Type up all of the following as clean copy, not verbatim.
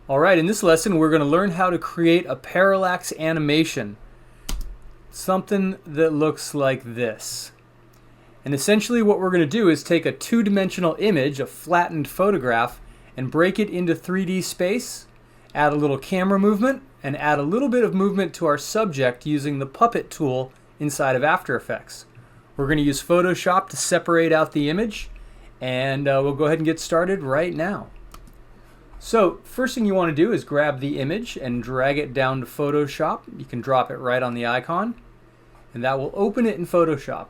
Alright, in this lesson we're going to learn how to create a parallax animation. Something that looks like this. And essentially what we're going to do is take a two-dimensional image, a flattened photograph, and break it into 3D space, add a little camera movement, and add a little bit of movement to our subject using the puppet tool inside of After Effects. We're going to use Photoshop to separate out the image, and we'll go ahead and get started right now. So first thing you want to do is grab the image and drag it down to Photoshop. You can drop it right on the icon and that will open it in Photoshop.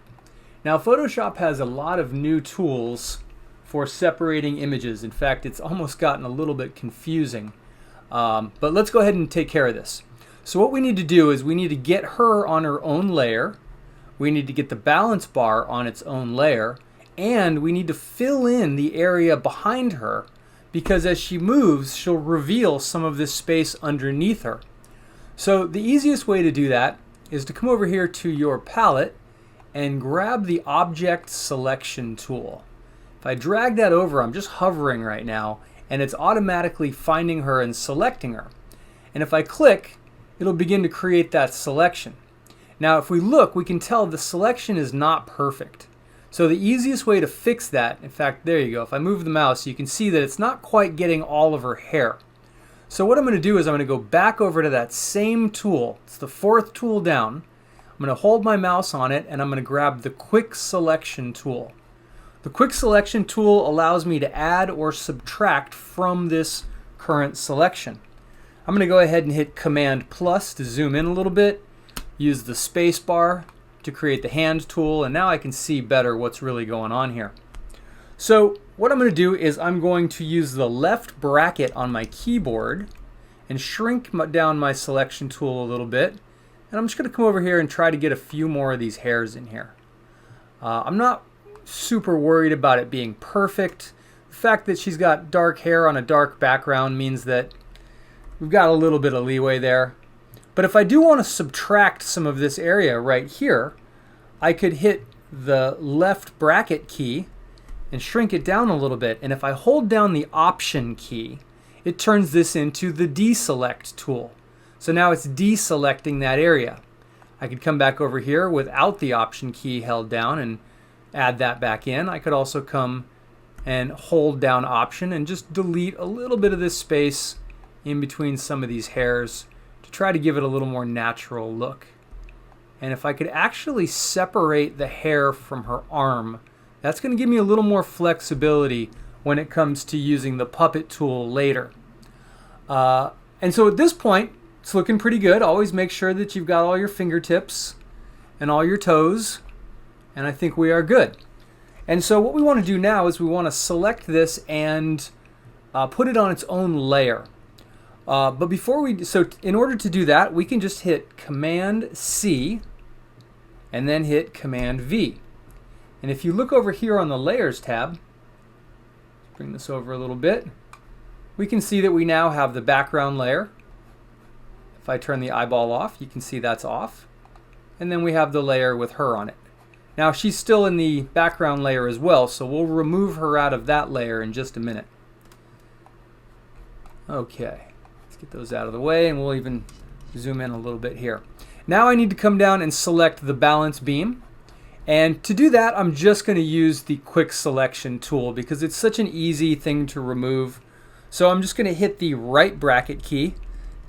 Now Photoshop has a lot of new tools for separating images. In fact, it's almost gotten a little bit confusing. But let's go ahead and take care of this. So what we need to do is we need to get her on her own layer. We need to get the balance bar on its own layer. And we need to fill in the area behind her, because as she moves, she'll reveal some of this space underneath her. So the easiest way to do that is to come over here to your palette and grab the Object Selection tool. If I drag that over, I'm just hovering right now, and it's automatically finding her and selecting her. And if I click, it'll begin to create that selection. Now if we look, we can tell the selection is not perfect. So the easiest way to fix that, in fact, there you go. If I move the mouse, you can see that it's not quite getting all of her hair. So what I'm going to do is I'm going to go back over to that same tool. It's the fourth tool down. I'm going to hold my mouse on it and I'm going to grab the Quick Selection tool. The Quick Selection tool allows me to add or subtract from this current selection. I'm going to go ahead and hit Command plus to zoom in a little bit, use the space bar to create the hand tool, and now I can see better what's really going on here. So what I'm going to do is I'm going to use the left bracket on my keyboard and shrink down my selection tool a little bit, and I'm just going to come over here and try to get a few more of these hairs in here. I'm not super worried about it being perfect. The fact that she's got dark hair on a dark background means that we've got a little bit of leeway there. But if I do want to subtract some of this area right here, I could hit the left bracket key and shrink it down a little bit. And if I hold down the Option key, it turns this into the Deselect tool. So now it's deselecting that area. I could come back over here without the Option key held down and add that back in. I could also come and hold down Option and just delete a little bit of this space in between some of these hairs to try to give it a little more natural look. And if I could actually separate the hair from her arm, that's going to give me a little more flexibility when it comes to using the puppet tool later. And so at this point, it's looking pretty good. Always make sure that you've got all your fingertips and all your toes, and I think we are good. And so what we want to do now is we want to select this and put it on its own layer. But before we, so in order to do that, we can just hit Command C and then hit Command V. And if you look over here on the Layers tab, bring this over a little bit, we can see that we now have the background layer. If I turn the eyeball off, you can see that's off. And then we have the layer with her on it. Now she's still in the background layer as well, so we'll remove her out of that layer in just a minute. Okay. Get those out of the way, and we'll even zoom in a little bit here. Now I need to come down and select the balance beam, and to do that I'm just going to use the Quick Selection tool because it's such an easy thing to remove. So I'm just going to hit the right bracket key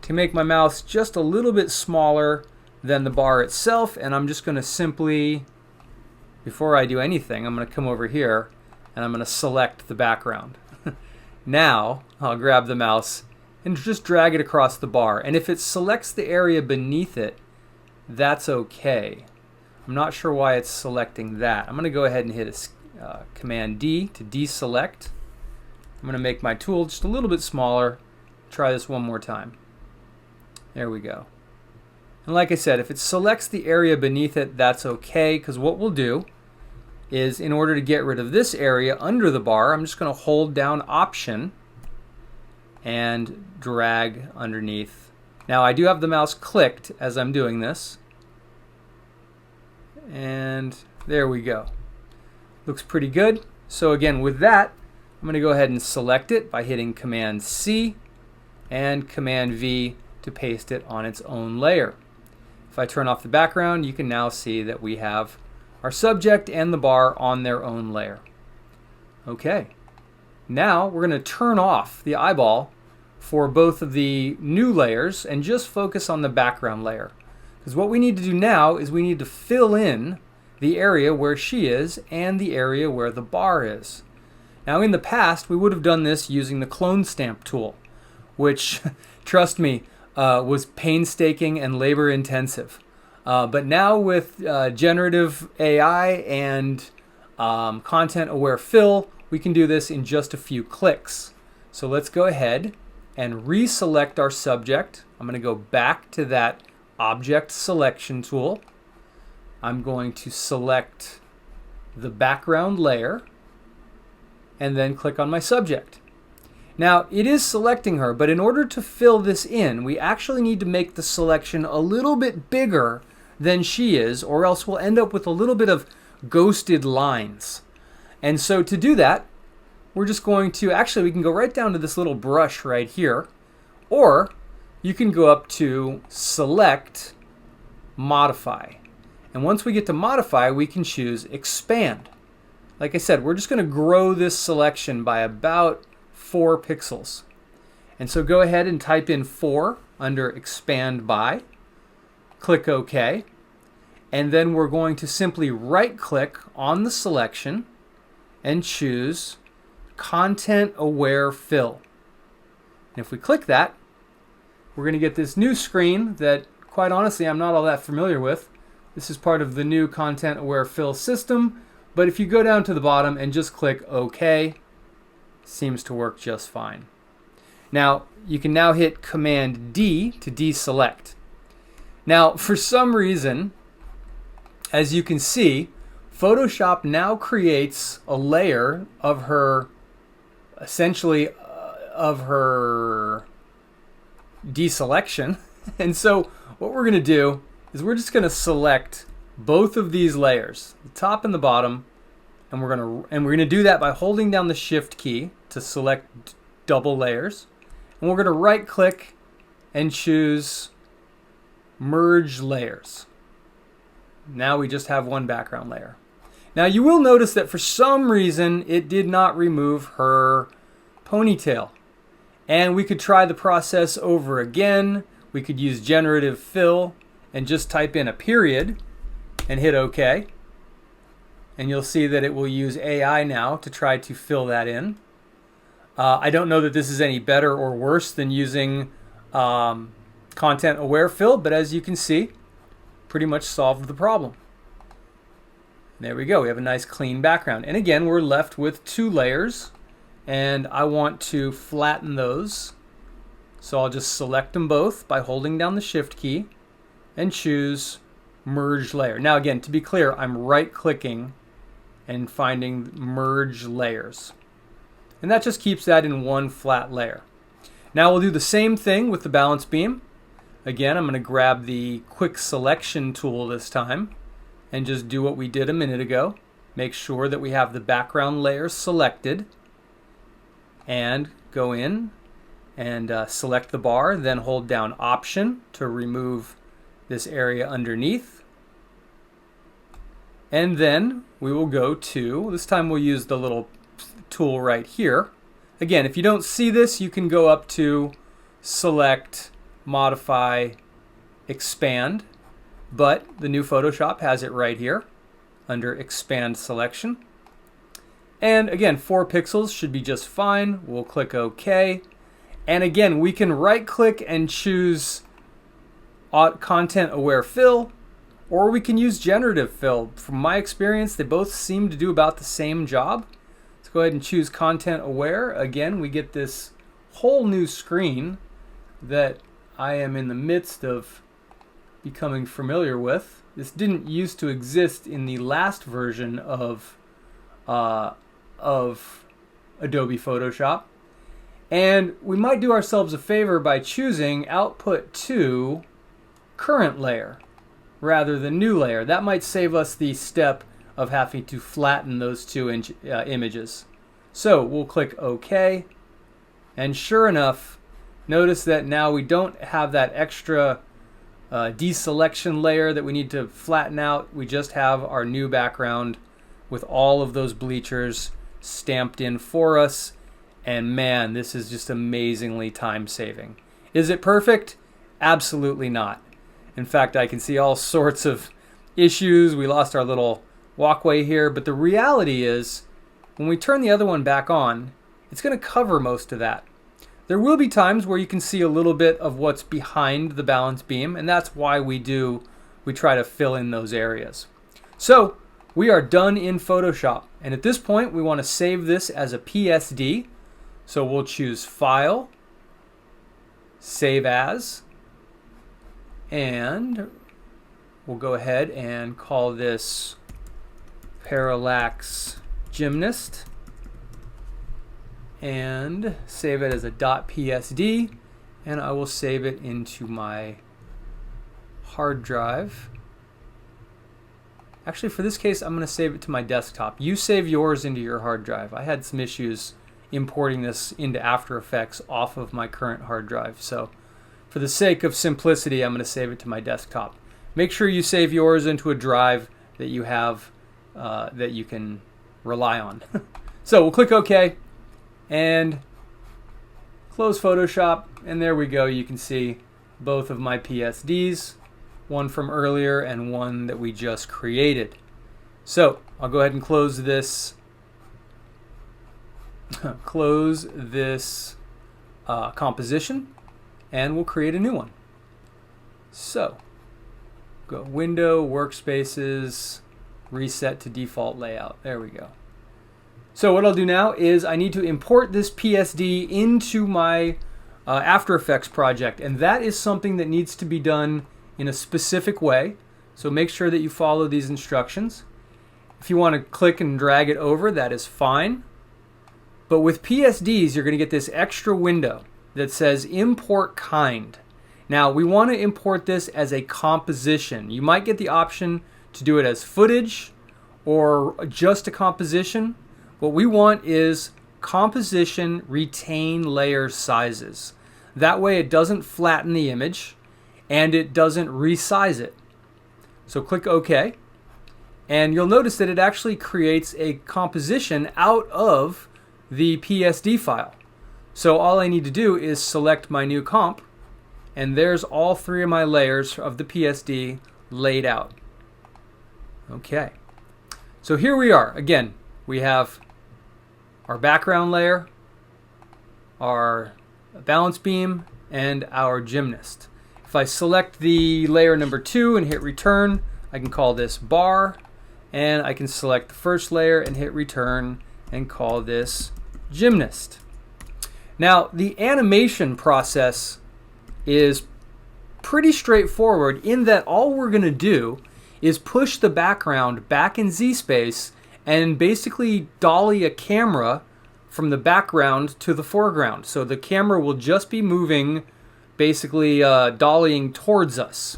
to make my mouse just a little bit smaller than the bar itself, and I'm just going to simply, before I do anything, I'm going to come over here and I'm going to select the background. Now I'll grab the mouse and just drag it across the bar. And if it selects the area beneath it, that's okay. I'm not sure why it's selecting that. I'm going to go ahead and hit Command D to deselect. I'm going to make my tool just a little bit smaller. Try this one more time. There we go. And like I said, if it selects the area beneath it, that's okay, because what we'll do is, in order to get rid of this area under the bar, I'm just going to hold down Option and drag underneath. Now I do have the mouse clicked as I'm doing this, and there we go. Looks pretty good. So again, with that, I'm going to go ahead and select it by hitting Command C and Command V to paste it on its own layer. If I turn off the background, you can now see that we have our subject and the bar on their own layer. Okay, now we're going to turn off the eyeball for both of the new layers and just focus on the background layer. Because what we need to do now is we need to fill in the area where she is and the area where the bar is. Now in the past, we would have done this using the clone stamp tool, which, trust me, was painstaking and labor intensive. But now with generative AI and content aware fill, we can do this in just a few clicks. So let's go ahead and reselect our subject. I'm going to go back to that object selection tool. I'm going to select the background layer and then click on my subject. Now it is selecting her, but in order to fill this in, we actually need to make the selection a little bit bigger than she is, or else we'll end up with a little bit of ghosted lines. And so to do that, we're just going to, actually we can go right down to this little brush right here, or you can go up to Select, Modify. And once we get to Modify, we can choose Expand. Like I said, we're just going to grow this selection by about 4 pixels. And so go ahead and type in 4 under Expand By. Click OK. And then we're going to simply right-click on the selection and choose Content Aware Fill. And if we click that, we're going to get this new screen that, quite honestly, I'm not all that familiar with. This is part of the new Content Aware Fill system. But if you go down to the bottom and just click OK, seems to work just fine. Now, you can now hit Command D to deselect. Now, for some reason, as you can see, Photoshop now creates a layer of her, essentially, of her deselection. And so what we're going to do is we're just going to select both of these layers, the top and the bottom, and we're going to do that by holding down the Shift key to select double layers. And we're going to right click and choose Merge Layers. Now we just have one background layer. Now you will notice that for some reason it did not remove her ponytail. And we could try the process over again. We could use generative fill and just type in a period and hit OK. And you'll see that it will use AI now to try to fill that in. I don't know that this is any better or worse than using content aware fill, but as you can see, pretty much solved the problem. There we go. We have a nice clean background. And again, we're left with 2 layers, and I want to flatten those. So I'll just select them both by holding down the Shift key and choose Merge Layer. Now again, to be clear, I'm right-clicking and finding Merge Layers. And that just keeps that in one flat layer. Now we'll do the same thing with the balance beam. Again, I'm going to grab the quick selection tool this time and just do what we did a minute ago. Make sure that we have the background layer selected and go in and select the bar, then hold down Option to remove this area underneath. And then we will go to, this time we'll use the little tool right here. Again, if you don't see this, you can go up to Select, Modify, Expand, but the new Photoshop has it right here under Expand Selection. And again, 4 pixels should be just fine. We'll click OK. And again, we can right-click and choose Content Aware Fill, or we can use Generative Fill. From my experience, they both seem to do about the same job. Let's go ahead and choose Content Aware. Again, we get this whole new screen that I am in the midst of becoming familiar with. This didn't used to exist in the last version of Adobe Photoshop. And we might do ourselves a favor by choosing Output to Current Layer rather than New Layer. That might save us the step of having to flatten those 2 images. So we'll click OK, and sure enough, Notice that now we don't have that extra deselection layer that we need to flatten out. We just have our new background with all of those bleachers stamped in for us. And man, this is just amazingly time saving. Is it perfect? Absolutely not. In fact, I can see all sorts of issues. We lost our little walkway here, but the reality is when we turn the other one back on, it's going to cover most of that. There will be times where you can see a little bit of what's behind the balance beam, and that's why we try to fill in those areas. So we are done in Photoshop, and at this point we want to save this as a PSD. So we'll choose File, Save As, and we'll go ahead and call this Parallax Gymnast and save it as a .psd, and I will save it into my hard drive. Actually, for this case, I'm going to save it to my desktop. You save yours into your hard drive. I had some issues importing this into After Effects off of my current hard drive, so for the sake of simplicity, I'm going to save it to my desktop. Make sure you save yours into a drive that you have that you can rely on. So we'll click OK and close Photoshop, and there we go. You can see both of my PSDs, one from earlier and one that we just created. So I'll go ahead and close this composition, and we'll create a new one. So go Window, Workspaces, Reset to Default Layout. There we go. So what I'll do now is I need to import this PSD into my After Effects project, and that is something that needs to be done in a specific way. So make sure that you follow these instructions. If you want to click and drag it over, that is fine. But with PSDs, you're going to get this extra window that says Import Kind. Now, we want to import this as a composition. You might get the option to do it as footage or just a composition. What we want is composition retain layer sizes. That way it doesn't flatten the image and it doesn't resize it. So click OK, and you'll notice that it actually creates a composition out of the PSD file. So all I need to do is select my new comp, and there's all three of my layers of the PSD laid out. Okay, so here we are. Again, we have our background layer, our balance beam, and our gymnast. If I select the layer number 2 and hit return, I can call this bar, and I can select the first layer and hit return and call this gymnast. Now, the animation process is pretty straightforward in that all we're going to do is push the background back in Z-space and basically dolly a camera from the background to the foreground. So the camera will just be moving, basically dollying towards us.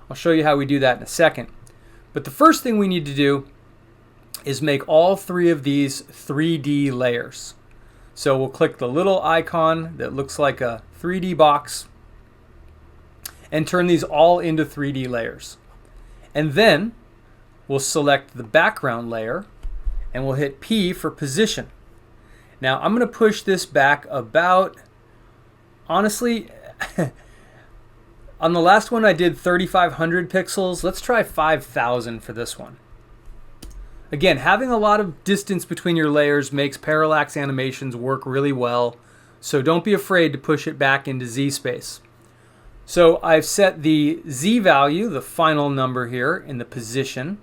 I'll show you how we do that in a second. But the first thing we need to do is make all three of these 3D layers. So we'll click the little icon that looks like a 3D box and turn these all into 3D layers. And then we'll select the background layer and we'll hit P for position. Now I'm going to push this back about, honestly, on the last one I did 3,500 pixels. Let's try 5,000 for this one. Again, having a lot of distance between your layers makes parallax animations work really well, so don't be afraid to push it back into Z space. So I've set the Z value, the final number here, in the position.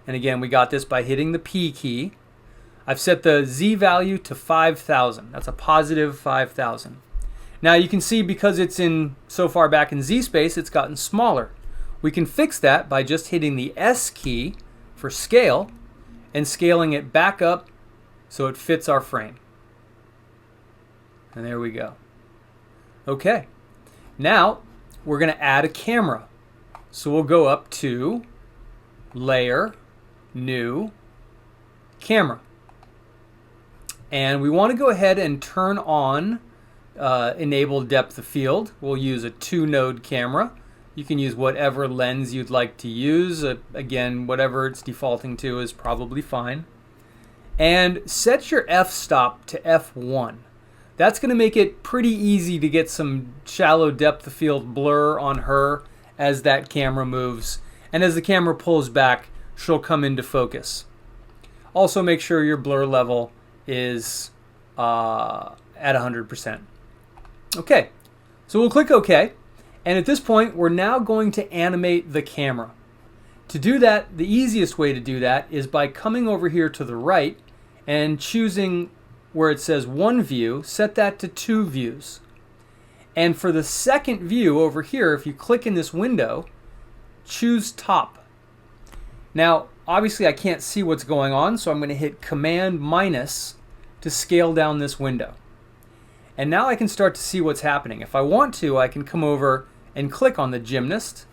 And again, we got this by hitting the P key. I've set the Z value to 5,000. That's a positive 5,000. Now you can see because it's in so far back in Z space, it's gotten smaller. We can fix that by just hitting the S key for scale and scaling it back up so it fits our frame. And there we go. Okay, now we're going to add a camera. So we'll go up to Layer, New, Camera. And we want to go ahead and turn on enable depth of field. We'll use a 2-node camera. You can use whatever lens you'd like to use. Again, whatever it's defaulting to is probably fine. And set your f-stop to f1. That's going to make it pretty easy to get some shallow depth of field blur on her as that camera moves. And as the camera pulls back, she'll come into focus. Also make sure your blur level is at 100%. Okay, so we'll click OK. And at this point, we're now going to animate the camera. To do that, the easiest way to do that is by coming over here to the right and choosing where it says 1 view, set that to 2 views. And for the second view over here, if you click in this window, choose top. Now, obviously I can't see what's going on, so I'm going to hit Command minus to scale down this window. And now I can start to see what's happening. If I want to, I can come over and click on the gymnast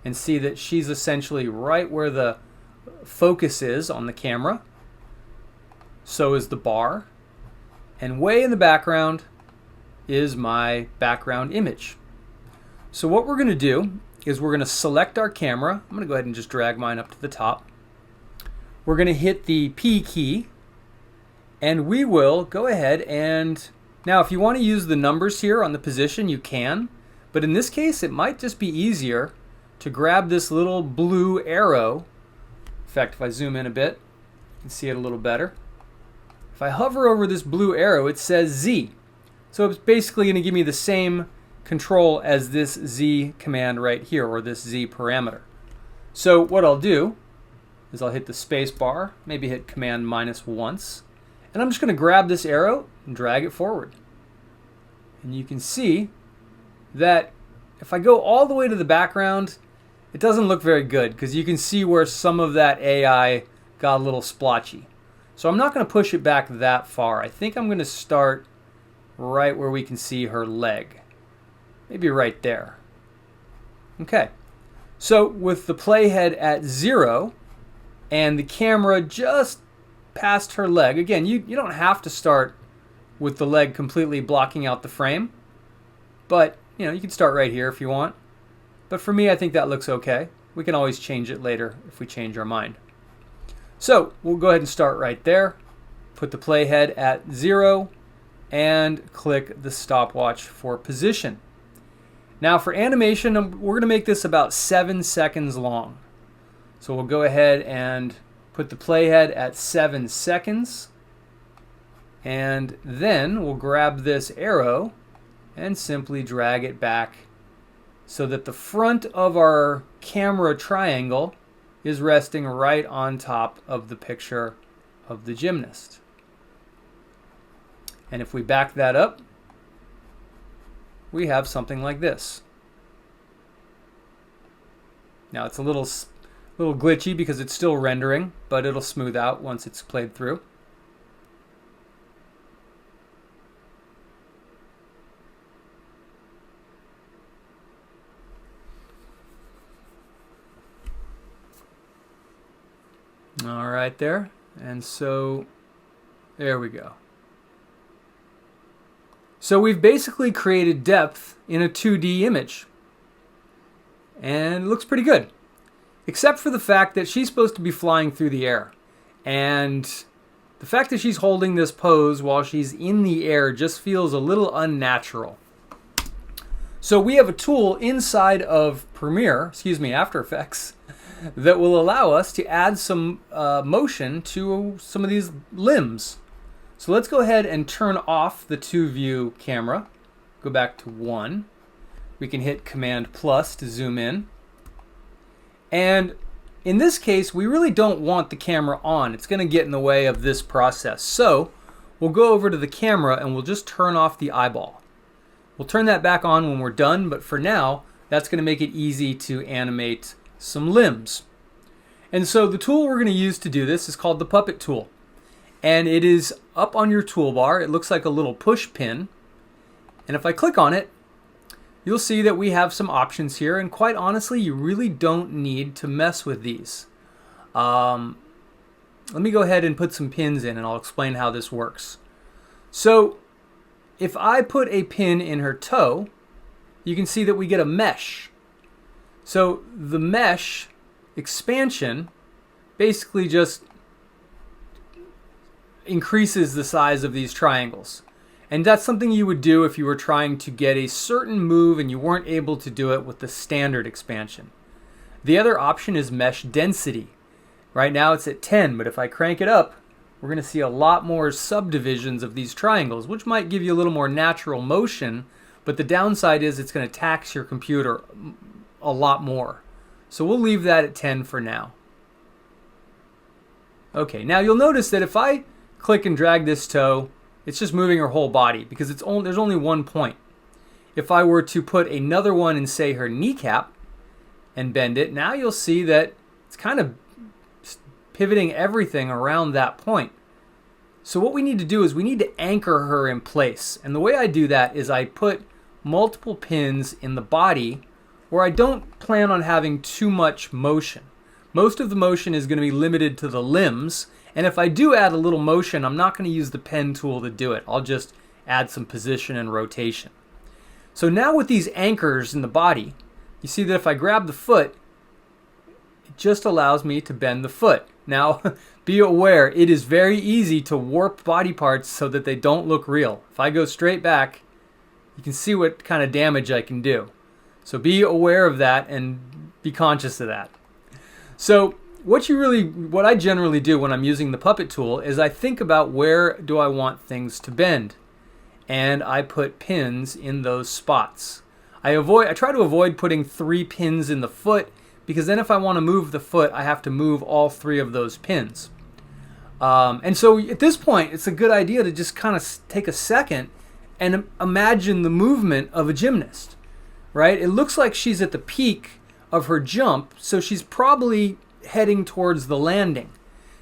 and see that she's essentially right where the focus is on the camera. So is the bar. And way in the background is my background image. So what we're going to do is we're going to select our camera. I'm going to go ahead and just drag mine up to the top. We're going to hit the P key, and we will go ahead and, now if you want to use the numbers here on the position, you can, but in this case it might just be easier to grab this little blue arrow. In fact, if I zoom in a bit, you can see it a little better. If I hover over this blue arrow, it says Z. So it's basically going to give me the same control as this Z command right here, or this Z parameter. So what I'll do is I'll hit the space bar, maybe hit Command minus once, and I'm just going to grab this arrow and drag it forward. And you can see that if I go all the way to the background, it doesn't look very good because you can see where some of that AI got a little splotchy. So I'm not going to push it back that far. I think I'm going to start right where we can see her leg. Maybe right there. Okay. So with the playhead at 0 and the camera just past her leg, again, you don't have to start with the leg completely blocking out the frame, but you can start right here if you want. But for me, I think that looks okay. We can always change it later if we change our mind. So we'll go ahead and start right there, put the playhead at 0, and click the stopwatch for position. Now for animation, we're going to make this about 7 seconds long. So we'll go ahead and put the playhead at 7 seconds, and then we'll grab this arrow and simply drag it back so that the front of our camera triangle is resting right on top of the picture of the gymnast. And if we back that up, we have something like this. Now it's a little glitchy because it's still rendering, but it'll smooth out once it's played through. All right there, and so there we go. So we've basically created depth in a 2D image, and it looks pretty good, except for the fact that she's supposed to be flying through the air, and the fact that she's holding this pose while she's in the air just feels a little unnatural. So we have a tool inside of After Effects, that will allow us to add some motion to some of these limbs. So let's go ahead and turn off the 2-view camera. Go back to 1. We can hit Command plus to zoom in. And in this case, we really don't want the camera on. It's going to get in the way of this process. So we'll go over to the camera and we'll just turn off the eyeball. We'll turn that back on when we're done, but for now, that's going to make it easy to animate some limbs. And so the tool we're going to use to do this is called the puppet tool. And it is up on your toolbar. It looks like a little push pin. And if I click on it, you'll see that we have some options here. And quite honestly, you really don't need to mess with these. Let me go ahead and put some pins in and I'll explain how this works. So if I put a pin in her toe, you can see that we get a mesh. So the mesh expansion basically just increases the size of these triangles. And that's something you would do if you were trying to get a certain move and you weren't able to do it with the standard expansion. The other option is mesh density. Right now it's at 10, but if I crank it up, we're going to see a lot more subdivisions of these triangles, which might give you a little more natural motion, but the downside is it's going to tax your computer a lot more. So we'll leave that at 10 for now. Okay, now you'll notice that if I click and drag this toe, it's just moving her whole body because there's only one point. If I were to put another one in, say, her kneecap and bend it, now you'll see that it's kind of pivoting everything around that point. So what we need to do is we need to anchor her in place. And the way I do that is I put multiple pins in the body where I don't plan on having too much motion. Most of the motion is going to be limited to the limbs. And if I do add a little motion, I'm not going to use the pen tool to do it. I'll just add some position and rotation. So now with these anchors in the body, you see that if I grab the foot, it just allows me to bend the foot. Now, be aware, it is very easy to warp body parts so that they don't look real. If I go straight back, you can see what kind of damage I can do. So be aware of that and be conscious of that. So what I generally do when I'm using the puppet tool is I think about where do I want things to bend. And I put pins in those spots. I try to avoid putting 3 pins in the foot, because then if I want to move the foot, I have to move all 3 of those pins. And so at this point, it's a good idea to just kind of take a second and imagine the movement of a gymnast, right? It looks like she's at the peak of her jump, so she's probably heading towards the landing.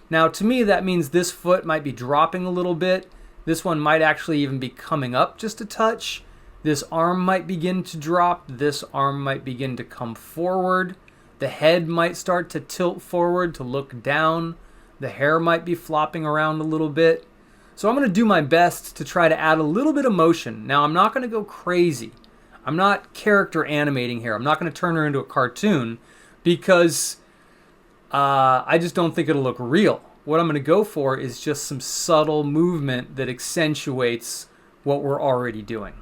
Now, to me, that means this foot might be dropping a little bit. This one might actually even be coming up just a touch. This arm might begin to drop. This arm might begin to come forward. The head might start to tilt forward to look down. The hair might be flopping around a little bit. So I'm going to do my best to try to add a little bit of motion. Now, I'm not going to go crazy. I'm not character animating here. I'm not going to turn her into a cartoon because I just don't think it'll look real. What I'm going to go for is just some subtle movement that accentuates what we're already doing.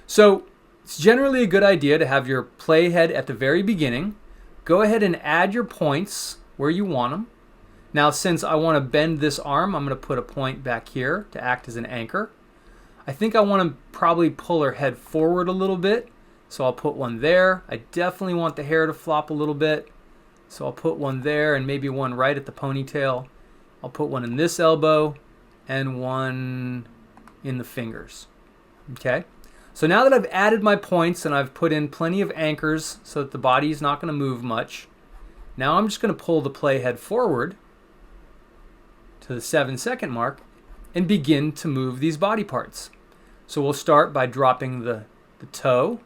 So it's generally a good idea to have your playhead at the very beginning. Go ahead and add your points where you want them. Now, since I want to bend this arm, I'm going to put a point back here to act as an anchor. I think I want to probably pull her head forward a little bit, so I'll put one there. I definitely want the hair to flop a little bit, so I'll put one there and maybe one right at the ponytail. I'll put one in this elbow and one in the fingers. Okay? So now that I've added my points and I've put in plenty of anchors so that the body is not going to move much, now I'm just going to pull the playhead forward to the 7-second mark and begin to move these body parts. So we'll start by dropping the toe.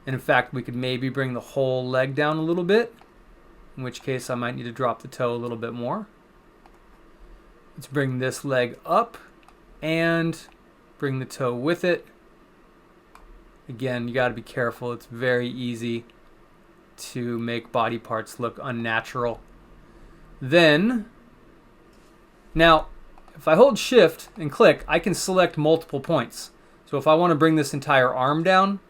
And in fact, we could maybe bring the whole leg down a little bit, in which case I might need to drop the toe a little bit more. Let's bring this leg up and bring the toe with it. Again, you got to be careful. It's very easy to make body parts look unnatural. Now, if I hold shift and click, I can select multiple points. So if I want to bring this entire arm down,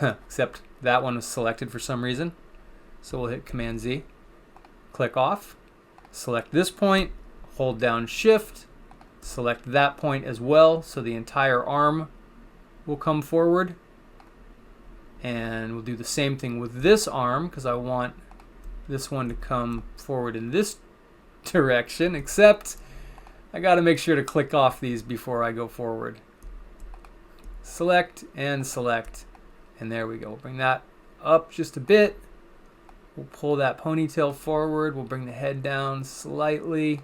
except that one was selected for some reason. So we'll hit Command Z, click off, select this point, hold down shift, select that point as well, so the entire arm will come forward. And we'll do the same thing with this arm, because I want this one to come forward in this direction, except I got to make sure to click off these before I go forward. Select, and there we go. We'll bring that up just a bit. We'll pull that ponytail forward. We'll bring the head down slightly.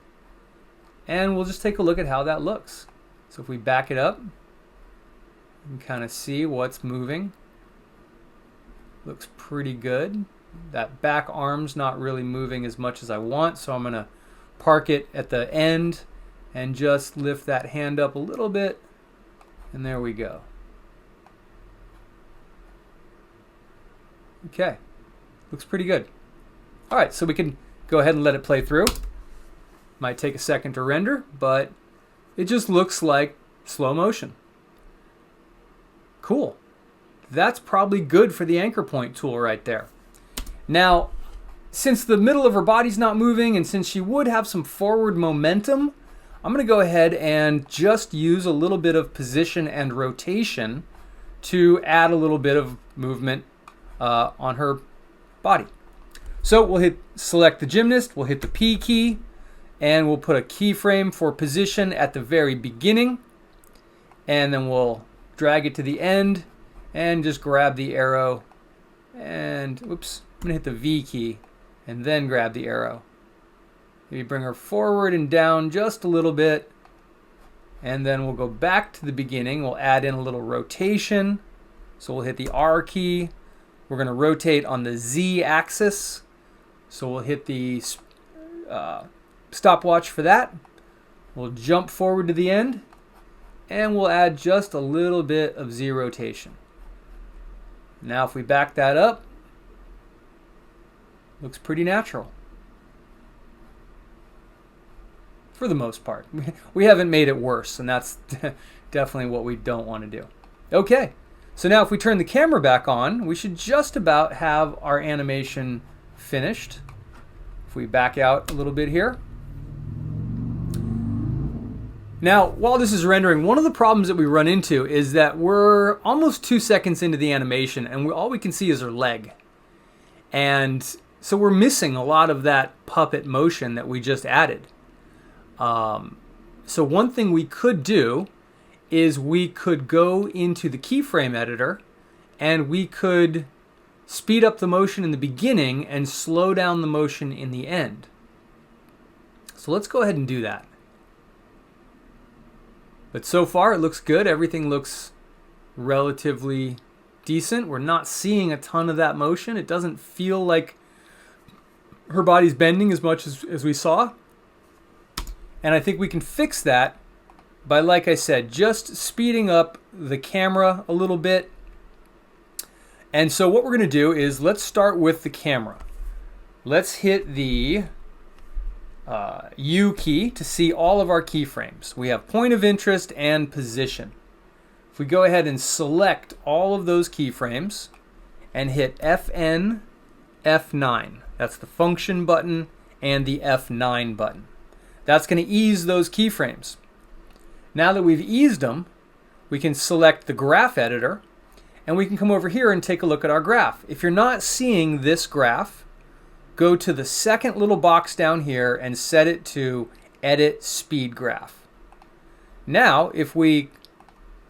And we'll just take a look at how that looks. So if we back it up, you can kind of see what's moving. Looks pretty good. That back arm's not really moving as much as I want, so I'm going to park it at the end and just lift that hand up a little bit And there we go. Okay, looks pretty good. All right, so we can go ahead and let it play through. Might take a second to render, but it just looks like slow motion. Cool. That's probably good for the anchor point tool right there. Now, since the middle of her body's not moving and since she would have some forward momentum, I'm going to go ahead and just use a little bit of position and rotation to add a little bit of movement on her body. So we'll select the gymnast, we'll hit the P key, and we'll put a keyframe for position at the very beginning, and then we'll drag it to the end and just grab the arrow and, oops, I'm going to hit the V key and then grab the arrow. Maybe bring her forward and down just a little bit, and then we'll go back to the beginning. We'll add in a little rotation. So we'll hit the R key. We're going to rotate on the Z axis. So we'll hit the stopwatch for that. We'll jump forward to the end, and we'll add just a little bit of Z rotation. Now if we back that up, looks pretty natural. For the most part. We haven't made it worse, and that's definitely what we don't want to do. Okay, so now if we turn the camera back on, we should just about have our animation finished. If we back out a little bit here. Now, while this is rendering, one of the problems that we run into is that we're almost 2 seconds into the animation, and all we can see is her leg. And so we're missing a lot of that puppet motion that we just added. So one thing we could do is we could go into the keyframe editor and we could speed up the motion in the beginning and slow down the motion in the end. So let's go ahead and do that. But so far it looks good. Everything looks relatively decent. We're not seeing a ton of that motion. It doesn't feel like her body's bending as much as we saw. And I think we can fix that by, like I said, just speeding up the camera a little bit. And so what we're going to do is let's start with the camera. Let's hit the U key to see all of our keyframes. We have point of interest and position. If we go ahead and select all of those keyframes and hit FN F9, that's the function button and the F9 button. That's going to ease those keyframes. Now that we've eased them, we can select the graph editor and we can come over here and take a look at our graph. If you're not seeing this graph, go to the second little box down here and set it to Edit Speed Graph. Now, if we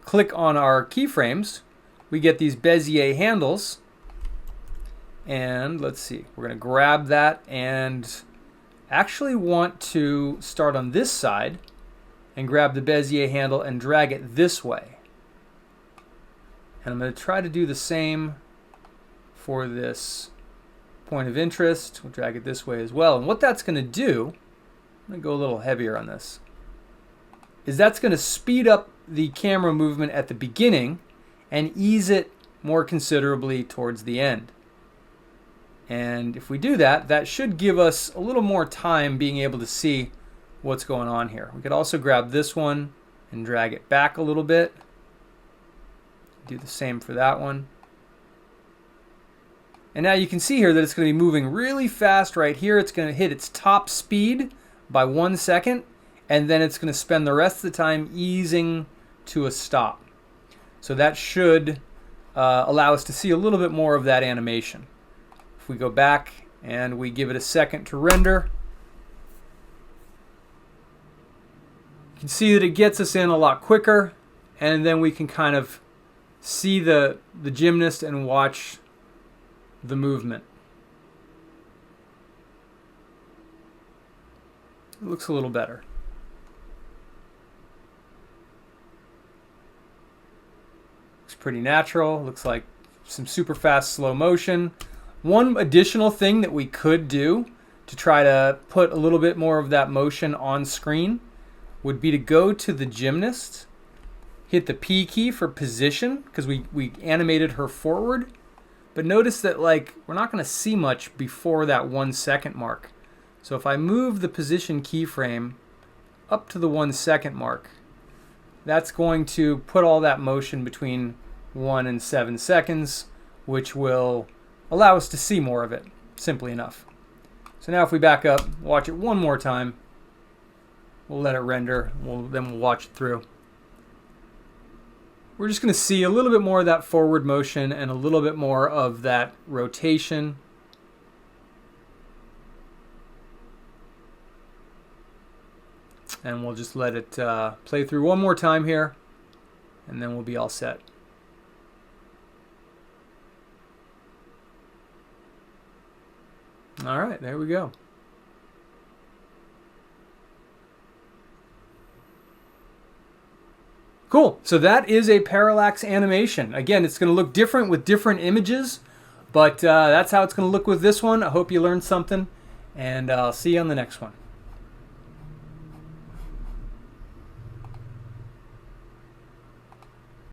click on our keyframes, we get these Bezier handles. And let's see, we're going to grab that and actually want to start on this side and grab the Bezier handle and drag it this way. And I'm going to try to do the same for this point of interest. We'll drag it this way as well. And what that's going to do, I'm going to go a little heavier on this, is that's going to speed up the camera movement at the beginning and ease it more considerably towards the end. And if we do that, that should give us a little more time being able to see what's going on here. We could also grab this one and drag it back a little bit. Do the same for that one. And now you can see here that it's going to be moving really fast right here. It's going to hit its top speed by 1 second, and then it's going to spend the rest of the time easing to a stop. So that should allow us to see a little bit more of that animation. If we go back and we give it a second to render, you can see that it gets us in a lot quicker, and then we can kind of see the gymnast and watch the movement. It looks a little better. Looks pretty natural. Looks like some super fast slow motion. One additional thing that we could do to try to put a little bit more of that motion on screen would be to go to the gymnast hit the P key for position because we animated her forward. But notice that like we're not going to see much before that 1 second mark. So if I move the position keyframe up to the 1 second mark, that's going to put all that motion between 1 and 7 seconds, which will allow us to see more of it, simply enough. So now if we back up, watch it one more time, we'll let it render, then we'll watch it through. We're just going to see a little bit more of that forward motion and a little bit more of that rotation. And we'll just let it play through one more time here, and then we'll be all set. All right, there we go. Cool. So that is a parallax animation. Again, it's going to look different with different images, but that's how it's going to look with this one. I hope you learned something, and I'll see you on the next one.